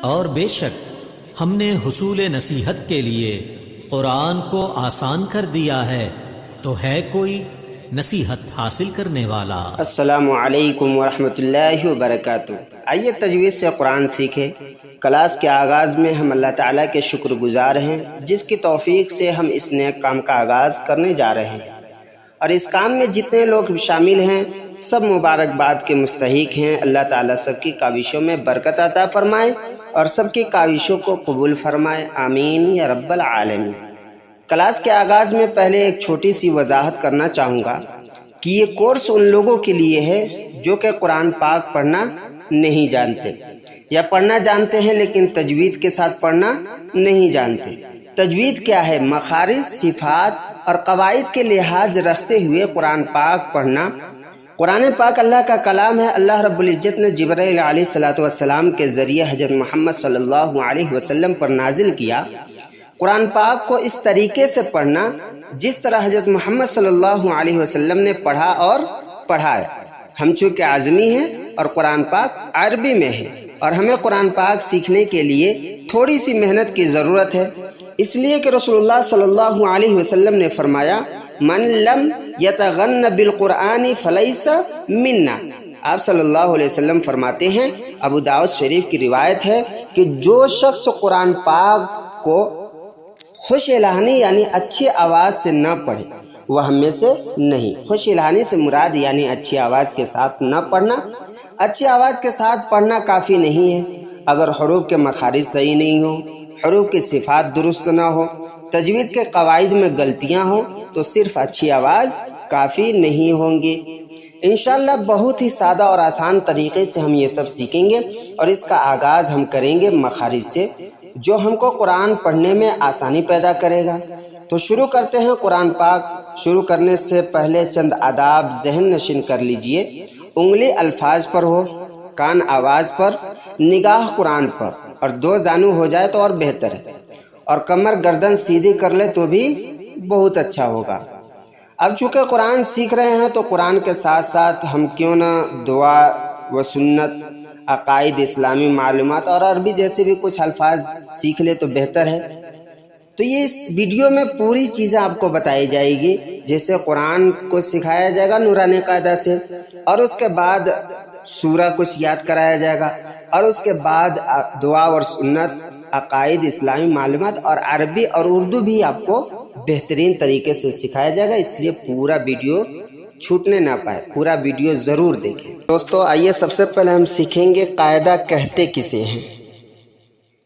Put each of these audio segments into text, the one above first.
اور بے شک ہم نے حصول نصیحت کے لیے قرآن کو آسان کر دیا ہے، تو ہے کوئی نصیحت حاصل کرنے والا؟ السلام علیکم ورحمۃ اللہ وبرکاتہ۔ آئیے تجوید سے قرآن سیکھیں۔ کلاس کے آغاز میں ہم اللہ تعالیٰ کے شکر گزار ہیں جس کی توفیق سے ہم اس نیک کام کا آغاز کرنے جا رہے ہیں، اور اس کام میں جتنے لوگ شامل ہیں سب مبارکباد کے مستحق ہیں۔ اللہ تعالیٰ سب کی کاوشوں میں برکت عطا فرمائے اور سب کی کاوشوں کو قبول فرمائے، آمین یا رب العالمین۔ کلاس کے آغاز میں پہلے ایک چھوٹی سی وضاحت کرنا چاہوں گا کہ یہ کورس ان لوگوں کے لیے ہے جو کہ قرآن پاک پڑھنا نہیں جانتے، یا پڑھنا جانتے ہیں لیکن تجوید کے ساتھ پڑھنا نہیں جانتے۔ تجوید کیا ہے؟ مخارج، صفات اور قواعد کے لحاظ رکھتے ہوئے قرآن پاک پڑھنا۔ قرآن پاک اللہ کا کلام ہے۔ اللہ رب العزت نے جبرائیل علیہ السلام کے ذریعے حضرت محمد صلی اللہ علیہ وسلم پر نازل کیا۔ قرآن پاک کو اس طریقے سے پڑھنا جس طرح حضرت محمد صلی اللہ علیہ وسلم نے پڑھا اور پڑھایا۔ ہم چونکہ عازمی ہیں اور قرآن پاک عربی میں ہے، اور ہمیں قرآن پاک سیکھنے کے لیے تھوڑی سی محنت کی ضرورت ہے، اس لیے کہ رسول اللہ صلی اللہ علیہ وسلم نے فرمایا من لم یتغن بالقرآن فلیس منا۔ آپ صلی اللہ علیہ وسلم فرماتے ہیں، ابو داؤد شریف کی روایت ہے کہ جو شخص قرآن پاک کو خوش الہانی یعنی اچھی آواز سے نہ پڑھے وہ ہم میں سے نہیں۔ خوش الہانی سے مراد یعنی اچھی آواز کے ساتھ نہ پڑھنا۔ اچھی آواز کے ساتھ پڑھنا کافی نہیں ہے، اگر حروف کے مخارج صحیح نہیں ہوں، حروف کی صفات درست نہ ہو، تجوید کے قواعد میں غلطیاں ہوں، تو صرف اچھی آواز کافی نہیں ہوں گی۔ انشاءاللہ بہت ہی سادہ اور آسان طریقے سے ہم یہ سب سیکھیں گے، اور اس کا آغاز ہم کریں گے مخارج سے، جو ہم کو قرآن پڑھنے میں آسانی پیدا کرے گا۔ تو شروع کرتے ہیں قرآن پاک۔ شروع کرنے سے پہلے چند آداب ذہن نشین کر لیجئے۔ انگلی الفاظ پر ہو، کان آواز پر، نگاہ قرآن پر، اور 2 زانو ہو جائے تو اور بہتر ہے، اور کمر گردن سیدھی کر لے تو بھی بہت اچھا ہوگا۔ اب چونکہ قرآن سیکھ رہے ہیں تو قرآن کے ساتھ ساتھ ہم کیوں نہ دعا و سنت، عقائد، اسلامی معلومات اور عربی جیسے بھی کچھ الفاظ سیکھ لے تو بہتر ہے۔ تو یہ اس ویڈیو میں پوری چیزیں آپ کو بتائی جائے گی، جیسے قرآن کو سکھایا جائے گا نورانی قاعدہ سے، اور اس کے بعد سورہ کچھ یاد کرایا جائے گا، اور اس کے بعد دعا اور سنت، عقائد، اسلامی معلومات اور عربی اور اردو بھی آپ کو بہترین طریقے سے سکھایا جائے گا۔ اس لیے پورا ویڈیو چھوٹنے نہ پائے، پورا ویڈیو ضرور دیکھیں۔ دوستو آئیے سب سے پہلے ہم سیکھیں گے قاعدہ کہتے کسے ہیں۔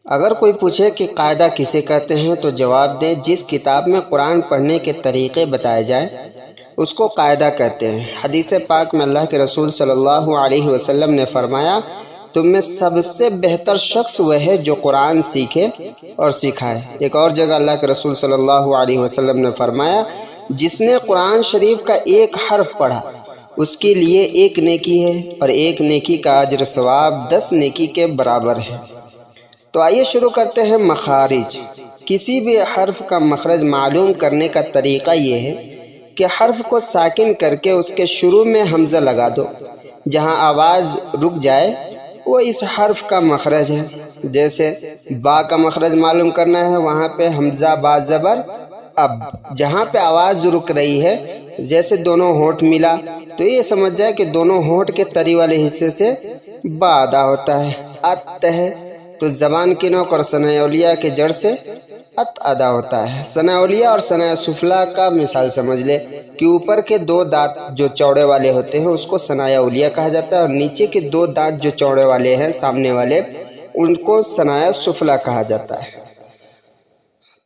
اگر کوئی پوچھے کہ قاعدہ کسے کہتے ہیں تو جواب دیں جس کتاب میں قرآن پڑھنے کے طریقے بتائے جائیں اس کو قاعدہ کہتے ہیں۔ حدیث پاک میں اللہ کے رسول صلی اللہ علیہ وسلم نے فرمایا تم میں سب سے بہتر شخص وہ ہے جو قرآن سیکھے اور سکھائے۔ ایک اور جگہ اللہ کے رسول صلی اللہ علیہ وسلم نے فرمایا جس نے قرآن شریف کا ایک حرف پڑھا اس کے لیے 1 نیکی ہے، اور 1 نیکی کا اجر ثواب 10 نیکی کے برابر ہے۔ تو آئیے شروع کرتے ہیں مخارج۔ کسی بھی حرف کا مخرج معلوم کرنے کا طریقہ یہ ہے کہ حرف کو ساکن کر کے اس کے شروع میں حمزہ لگا دو، جہاں آواز رک جائے وہ اس حرف کا مخرج ہے۔ جیسے با کا مخرج معلوم کرنا ہے، وہاں پہ حمزہ با زبر اب، جہاں پہ آواز رک رہی ہے جیسے دونوں ہونٹ ملا تو یہ سمجھ جائے کہ دونوں ہونٹ کے تری والے حصے سے با ادا ہوتا ہے۔ ات ہے تو زبان کی نوک اور ثناء اولیاء کے جڑ سے ات ادا ہوتا ہے۔ ثناء اولیاء اور ثناء سفلی کا مثال سمجھ لے کہ اوپر کے 2 دانت جو چوڑے والے ہوتے ہیں اس کو ثناء اولیاء کہا جاتا ہے، اور نیچے کے 2 دانت جو چوڑے والے ہیں سامنے والے ان کو ثناء سفلی کہا جاتا ہے۔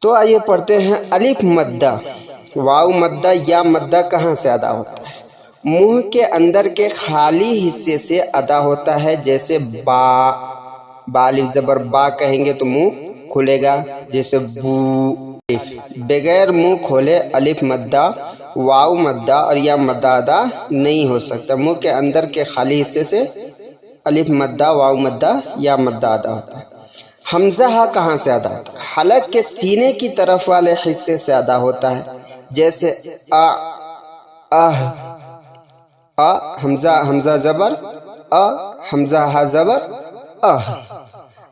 تو آئیے پڑھتے ہیں الف مدہ۔ واو مدہ یا مدہ کہاں سے ادا ہوتا ہے؟ منہ کے اندر کے خالی حصے سے ادا ہوتا ہے، جیسے با، با الف زبر با کہیں گے تو منہ کھلے گا، جیسے بو۔ بغیر منہ کھولے الف مدہ، واو مدہ اور یا مدہ ادا نہیں ہو سکتا۔ منہ کے اندر کے خالی حصے سے الف مدہ، واو مدہ یا مدہ ادا ہوتا ہے۔ حمزہ ہا کہاں سے ادا ہوتا ہے؟ حلق کے سینے کی طرف والے حصے سے ادا ہوتا ہے، جیسے آ، حمزہ زبر، حمزہ ہا زبر،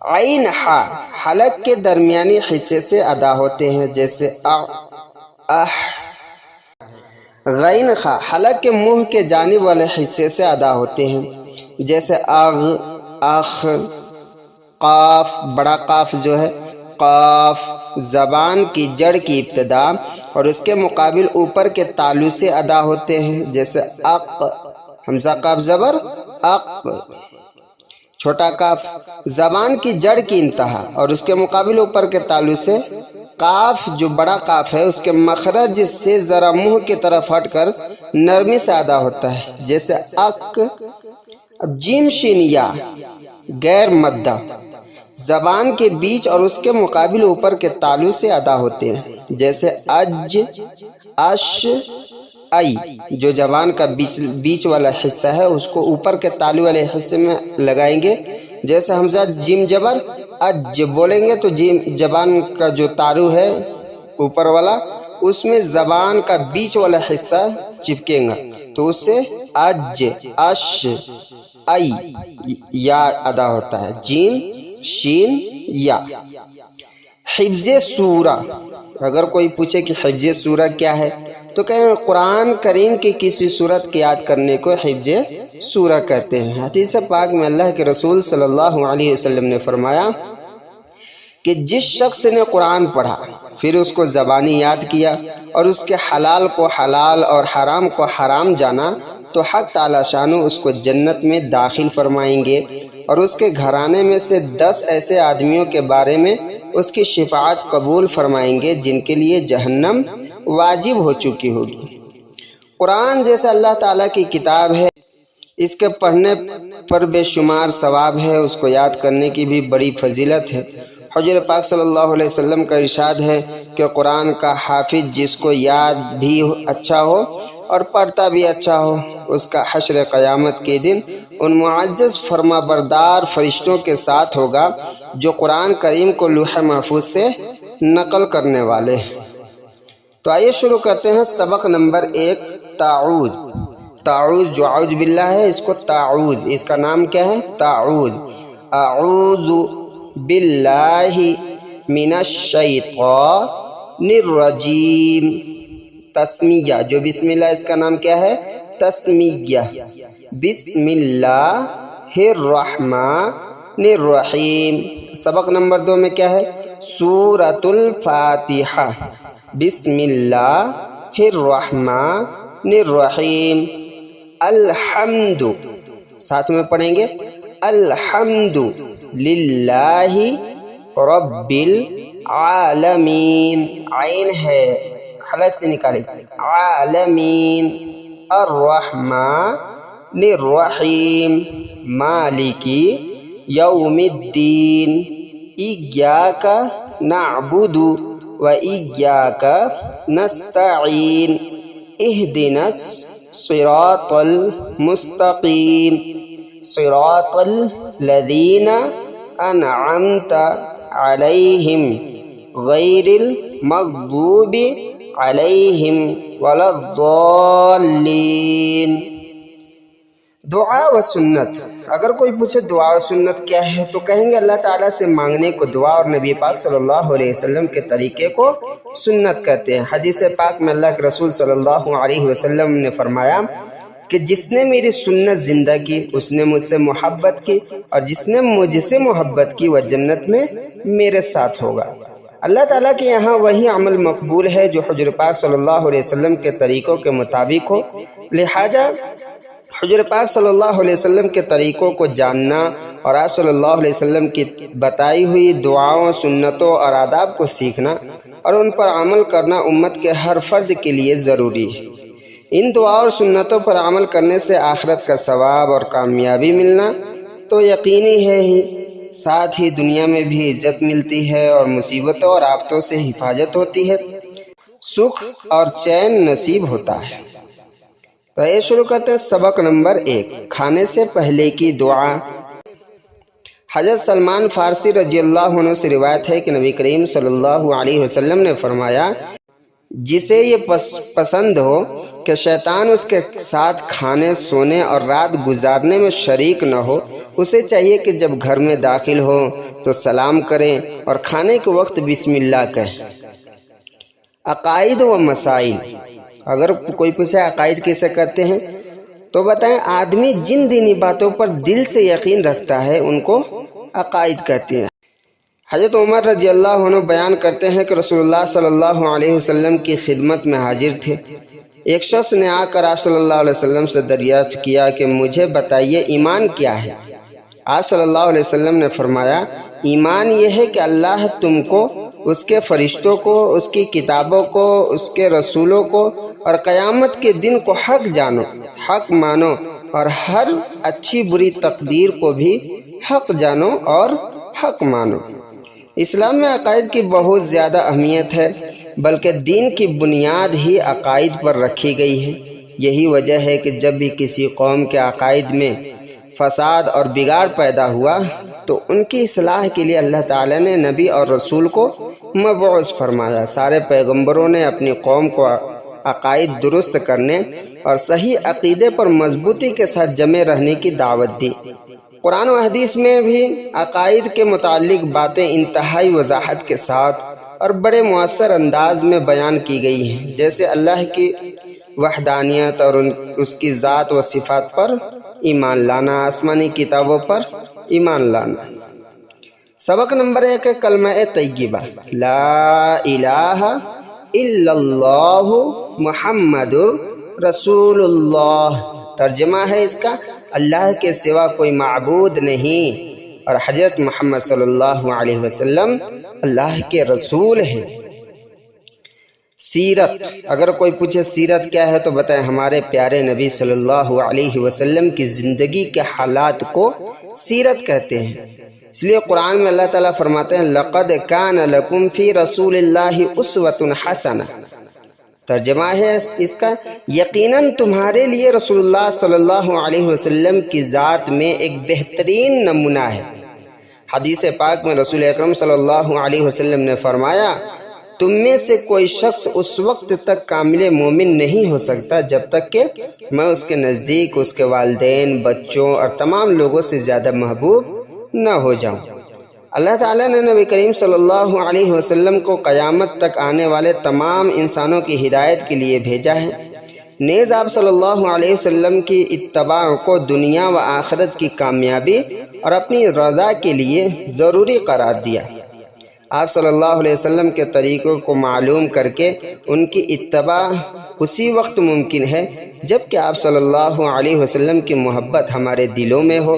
عین ہا حلق کے درمیانی حصے سے ادا ہوتے ہیں جیسے غین خا حلق کے منہ کے جانب والے حصے سے ادا ہوتے ہیں جیسے اخ قاف بڑا قاف جو ہے قاف زبان کی جڑ کی ابتدا اور اس کے مقابل اوپر کے تالو سے ادا ہوتے ہیں جیسے اق حمزہ قاف زبر اق چھوٹا کاف زبان کی جڑ کی انتہا اور اس کے مقابل اوپر کے تالو سے کاف جو بڑا کاف ہے اس کے مخرج سے ذرا منہ کی طرف ہٹ کر نرمی سے ادا ہوتا ہے جیسے اک اب جیم شین یا غیر مدہ زبان کے بیچ اور اس کے مقابل اوپر کے تالو سے ادا ہوتے ہیں جیسے اج اش ای جو زبان کا بیچ والا حصہ ہے اس کو اوپر کے تالو والے حصے میں لگائیں گے جیسے حمزہ جیم جبر اج بولیں گے تو جیم زبان کا جو تالو ہے اوپر والا اس میں زبان کا بیچ والا حصہ چپکے گا تو اس سے اج اش ای یا ادا ہوتا ہے جیم شین یا حفظ سورہ اگر کوئی پوچھے کہ حفظ سورہ کیا ہے تو کہیں قرآن کریم کی کسی صورت کی یاد کرنے کو حفظ سورہ کہتے ہیں۔ حدیث پاک میں اللہ کے رسول صلی اللہ علیہ وسلم نے فرمایا کہ جس شخص نے قرآن پڑھا پھر اس کو زبانی یاد کیا اور اس کے حلال کو حلال اور حرام کو حرام جانا تو حق تعالی شانہ اس کو جنت میں داخل فرمائیں گے اور اس کے گھرانے میں سے 10 ایسے آدمیوں کے بارے میں اس کی شفاعت قبول فرمائیں گے جن کے لیے جہنم واجب ہو چکی ہوگی۔ قرآن جیسے اللہ تعالیٰ کی کتاب ہے، اس کے پڑھنے پر بے شمار ثواب ہے، اس کو یاد کرنے کی بھی بڑی فضیلت ہے۔ حضور پاک صلی اللہ علیہ وسلم کا ارشاد ہے کہ قرآن کا حافظ جس کو یاد بھی اچھا ہو اور پڑھتا بھی اچھا ہو، اس کا حشر قیامت کے دن ان معزز فرما بردار فرشتوں کے ساتھ ہوگا جو قرآن کریم کو لوح محفوظ سے نقل کرنے والے ہیں۔ تو آئیے شروع کرتے ہیں سبق نمبر 1 تعوذ۔ تعوذ جو اعوذ باللہ ہے اس کو تعوذ، اس کا نام کیا ہے؟ تعوذ۔ اعوذ باللہ من الشیطان الرجیم۔ تسمیہ جو بسم اللہ اس کا نام کیا ہے؟ تسمیہ۔ بسم اللہ الرحمن الرحیم۔ سبق نمبر 2 میں کیا ہے؟ سورۃ الفاتحہ۔ بسم اللہ الرحمن الرحیم۔ الحمد ساتھ میں پڑھیں گے الحمد للہ رب العالمین، عین ہے حلق سے نکالیں، عالمین۔ الرحمن الرحیم مالک یوم الدین۔ ایاک نعبد وإياك نستعين اهدنا الصراط المستقيم صراط الذين أنعمت عليهم غير المغضوب عليهم ولا الضالين۔ دعا و سنت، اگر کوئی پوچھے دعا و سنت کیا ہے تو کہیں گے اللہ تعالیٰ سے مانگنے کو دعا اور نبی پاک صلی اللہ علیہ وسلم کے طریقے کو سنت کہتے ہیں۔ حدیث پاک میں اللہ کے رسول صلی اللہ علیہ وسلم نے فرمایا کہ جس نے میری سنت زندہ کی اس نے مجھ سے محبت کی اور جس نے مجھ سے محبت کی وہ جنت میں میرے ساتھ ہوگا۔ اللہ تعالیٰ کے یہاں وہی عمل مقبول ہے جو حضور پاک صلی اللہ علیہ وسلم کے طریقوں کے مطابق ہو، لہذا حضور پاک صلی اللہ علیہ وسلم کے طریقوں کو جاننا اور آپ صلی اللہ علیہ وسلم کی بتائی ہوئی دعاؤں، سنتوں اور آداب کو سیکھنا اور ان پر عمل کرنا امت کے ہر فرد کے لیے ضروری ہے۔ ان دعاؤں اور سنتوں پر عمل کرنے سے آخرت کا ثواب اور کامیابی ملنا تو یقینی ہے ہی، ساتھ ہی دنیا میں بھی عزت ملتی ہے اور مصیبتوں اور آفتوں سے حفاظت ہوتی ہے، سکھ اور چین نصیب ہوتا ہے۔ تو یہ شروع کرتے ہیں سبق نمبر 1 کھانے سے پہلے کی دعا۔ حضرت سلمان فارسی رضی اللہ عنہ سے روایت ہے کہ نبی کریم صلی اللہ علیہ وسلم نے فرمایا جسے یہ پسند ہو کہ شیطان اس کے ساتھ کھانے سونے اور رات گزارنے میں شریک نہ ہو، اسے چاہیے کہ جب گھر میں داخل ہو تو سلام کریں اور کھانے کے وقت بسم اللہ کہیں۔ عقائد و مسائل، اگر کوئی پوچھے عقائد کیسے کرتے ہیں تو بتائیں، آدمی جن دینی باتوں پر دل سے یقین رکھتا ہے ان کو عقائد کہتے ہیں۔ حضرت عمر رضی اللہ عنہ بیان کرتے ہیں کہ رسول اللہ صلی اللہ علیہ وسلم کی خدمت میں حاضر تھے۔ ایک شخص نے آ کر آپ صلی اللہ علیہ وسلم سے دریافت کیا کہ مجھے بتائیے ایمان کیا ہے؟ آپ صلی اللہ علیہ وسلم نے فرمایا، ایمان یہ ہے کہ اللہ تم کو، اس کے فرشتوں کو، اس کی کتابوں کو، اس کے رسولوں کو اور قیامت کے دن کو حق جانو، حق مانو، اور ہر اچھی بری تقدیر کو بھی حق جانو اور حق مانو۔ اسلام میں عقائد کی بہت زیادہ اہمیت ہے، بلکہ دین کی بنیاد ہی عقائد پر رکھی گئی ہے۔ یہی وجہ ہے کہ جب بھی کسی قوم کے عقائد میں فساد اور بگاڑ پیدا ہوا تو ان کی اصلاح کے لیے اللہ تعالیٰ نے نبی اور رسول کو مبعوث فرمایا۔ سارے پیغمبروں نے اپنی قوم کو عقائد درست کرنے اور صحیح عقیدے پر مضبوطی کے ساتھ جمے رہنے کی دعوت دی۔ قرآن و حدیث میں بھی عقائد کے متعلق باتیں انتہائی وضاحت کے ساتھ اور بڑے مؤثر انداز میں بیان کی گئی ہیں، جیسے اللہ کی وحدانیت اور اس کی ذات و صفات پر ایمان لانا، آسمانی کتابوں پر ایمان لانا۔ سبق نمبر 1 ہے کلمہ طیبہ، لا الہ الا اللہ محمد رسول اللہ۔ ترجمہ ہے اس کا، اللہ کے سوا کوئی معبود نہیں اور حضرت محمد صلی اللہ علیہ وسلم اللہ کے رسول ہیں۔ سیرت، اگر کوئی پوچھے سیرت کیا ہے تو بتائیں، ہمارے پیارے نبی صلی اللہ علیہ وسلم کی زندگی کے حالات کو سیرت کہتے ہیں۔ اس لیے قرآن میں اللہ تعالیٰ فرماتے ہیں، لَقَدْ كَانَ لَكُمْ فِي رَسُولِ اللَّهِ أُسْوَةٌ حَسَنَةٌ۔ ترجمہ ہے اس کا، یقیناً تمہارے لیے رسول اللہ صلی اللہ علیہ وسلم کی ذات میں ایک بہترین نمونہ ہے۔ حدیث پاک میں رسول اکرم صلی اللہ علیہ وسلم نے فرمایا، تم میں سے کوئی شخص اس وقت تک کامل مومن نہیں ہو سکتا جب تک کہ میں اس کے نزدیک اس کے والدین، بچوں اور تمام لوگوں سے زیادہ محبوب نہ ہو جاؤں۔ اللہ تعالیٰ نے نبی کریم صلی اللہ علیہ وسلم کو قیامت تک آنے والے تمام انسانوں کی ہدایت کے لیے بھیجا ہے۔ نیز آپ صلی اللہ علیہ وسلم کی اتباع کو دنیا و آخرت کی کامیابی اور اپنی رضا کے لیے ضروری قرار دیا۔ آپ صلی اللہ علیہ وسلم کے طریقوں کو معلوم کر کے ان کی اتباع اسی وقت ممکن ہے جب کہ آپ صلی اللہ علیہ وسلم کی محبت ہمارے دلوں میں ہو۔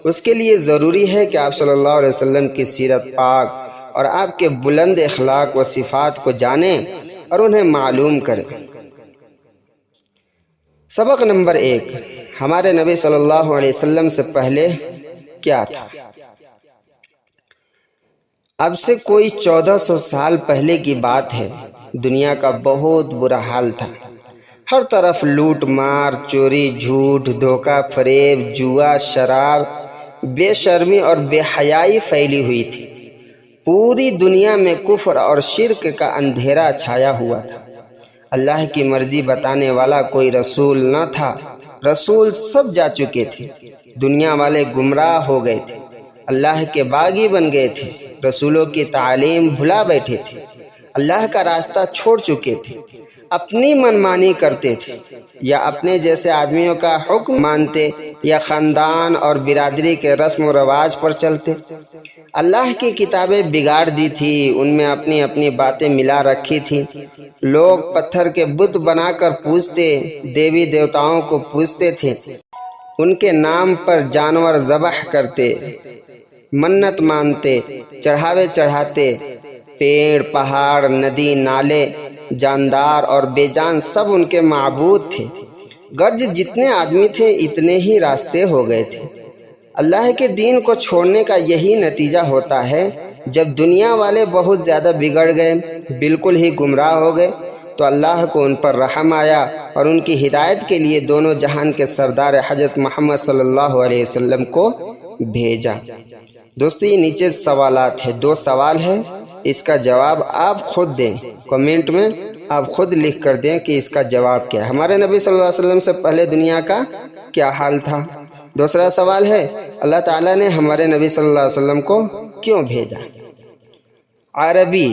اس کے لیے ضروری ہے کہ آپ صلی اللہ علیہ وسلم کی سیرت پاک اور آپ کے بلند اخلاق و صفات کو جانیں اور انہیں معلوم کریں۔ سبق نمبر 1، ہمارے نبی صلی اللہ علیہ وسلم سے پہلے کیا تھا؟ اب سے کوئی 1400 سال پہلے کی بات ہے، دنیا کا بہت برا حال تھا۔ ہر طرف لوٹ مار، چوری، جھوٹ، دھوکہ، فریب، جوا، شراب، بے شرمی اور بے حیائی پھیلی ہوئی تھی۔ پوری دنیا میں کفر اور شرک کا اندھیرا چھایا ہوا تھا۔ اللہ کی مرضی بتانے والا کوئی رسول نہ تھا، رسول سب جا چکے تھے۔ دنیا والے گمراہ ہو گئے تھے، اللہ کے باغی بن گئے تھے، رسولوں کی تعلیم بھلا بیٹھے تھے، اللہ کا راستہ چھوڑ چکے تھے، اپنی منمانی کرتے تھے، یا اپنے جیسے آدمیوں کا حکم مانتے، یا خاندان اور برادری کے رسم و رواج پر چلتے۔ اللہ کی کتابیں بگاڑ دی تھی، ان میں اپنی اپنی باتیں ملا رکھی تھیں۔ لوگ پتھر کے بت بنا کر پوجتے، دیوی دیوتاؤں کو پوجتے تھے، ان کے نام پر جانور ذبح کرتے، منت مانتے، چڑھاوے چڑھاتے۔ پیڑ، پہاڑ، ندی، نالے، جاندار اور بے جان سب ان کے معبود تھے۔ گرج جتنے آدمی تھے اتنے ہی راستے ہو گئے تھے۔ اللہ کے دین کو چھوڑنے کا یہی نتیجہ ہوتا ہے۔ جب دنیا والے بہت زیادہ بگڑ گئے، بالکل ہی گمراہ ہو گئے، تو اللہ کو ان پر رحم آیا اور ان کی ہدایت کے لیے دونوں جہان کے سردار حضرت محمد صلی اللہ علیہ وسلم کو بھیجا۔ دوستو، یہ نیچے سوالات ہیں، 2 سوال ہے، اس کا جواب آپ خود دیں، کمنٹ میں آپ خود لکھ کر دیں کہ اس کا جواب کیا ہے۔ ہمارے نبی صلی اللہ علیہ وسلم سے پہلے دنیا کا کیا حال تھا؟ دوسرا سوال ہے اللہ تعالیٰ نے ہمارے نبی صلی اللہ علیہ وسلم کو کیوں بھیجا؟ عربی،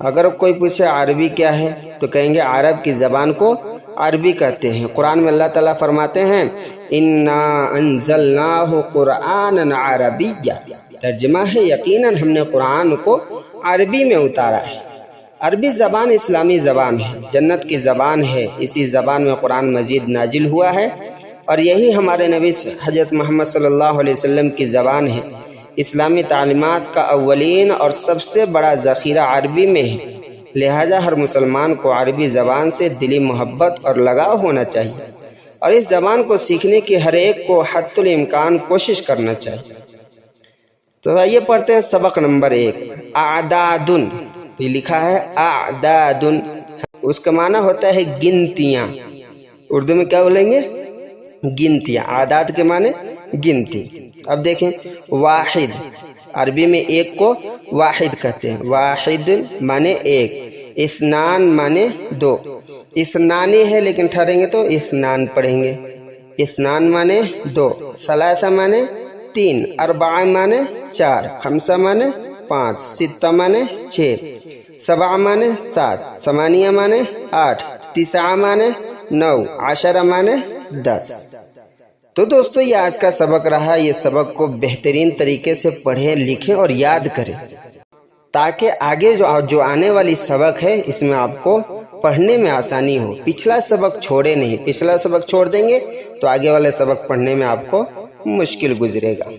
اگر کوئی پوچھے عربی کیا ہے تو کہیں گے عرب کی زبان کو عربی کہتے ہیں۔ قرآن میں اللہ تعالیٰ فرماتے ہیں اِنَّا أَنزَلْنَاهُ قُرْآنًا عَرَبِيًّا، ترجمہ ہے یقیناً ہم نے قرآن کو عربی میں اتارا ہے۔ عربی زبان اسلامی زبان ہے، جنت کی زبان ہے، اسی زبان میں قرآن مجید نازل ہوا ہے، اور یہی ہمارے نبی حضرت محمد صلی اللہ علیہ وسلم کی زبان ہے۔ اسلامی تعلیمات کا اولین اور سب سے بڑا ذخیرہ عربی میں ہے، لہذا ہر مسلمان کو عربی زبان سے دلی محبت اور لگاؤ ہونا چاہیے، اور اس زبان کو سیکھنے کی ہر ایک کو حتی الامکان کوشش کرنا چاہیے۔ تو آئیے پڑھتے ہیں سبق نمبر 1، اعدادن، یہ لکھا ہے اعدادن، اس کا معنی ہوتا ہے گنتیاں۔ اردو میں کیا بولیں گے؟ گنتیاں۔ اعداد کے معنی گنتی۔ اب دیکھیں واحد، عربی میں ایک کو واحد کہتے ہیں، واحد معنی ایک، اثنان معنی دو، اثنانی ہے لیکن ٹھہریں گے تو اثنان پڑھیں گے، اثنان معنی دو، ثلاثہ معنی تین، اربعہ معنی چار، خمسہ معنی پانچ، ستہ معنی چھ، سبعہ معنی سات، ثمانیہ معنی آٹھ، تسعہ معنی نو، عشرہ معنی 10۔ تو دوستو یہ آج کا سبق رہا، یہ سبق کو بہترین طریقے سے پڑھیں، لکھیں اور یاد کریں، تاکہ آگے جو آنے والی سبق ہے اس میں آپ کو پڑھنے میں آسانی ہو۔ پچھلا سبق چھوڑے نہیں، پچھلا سبق چھوڑ دیں گے تو آگے والے سبق پڑھنے میں آپ کو مشکل گزرے گا۔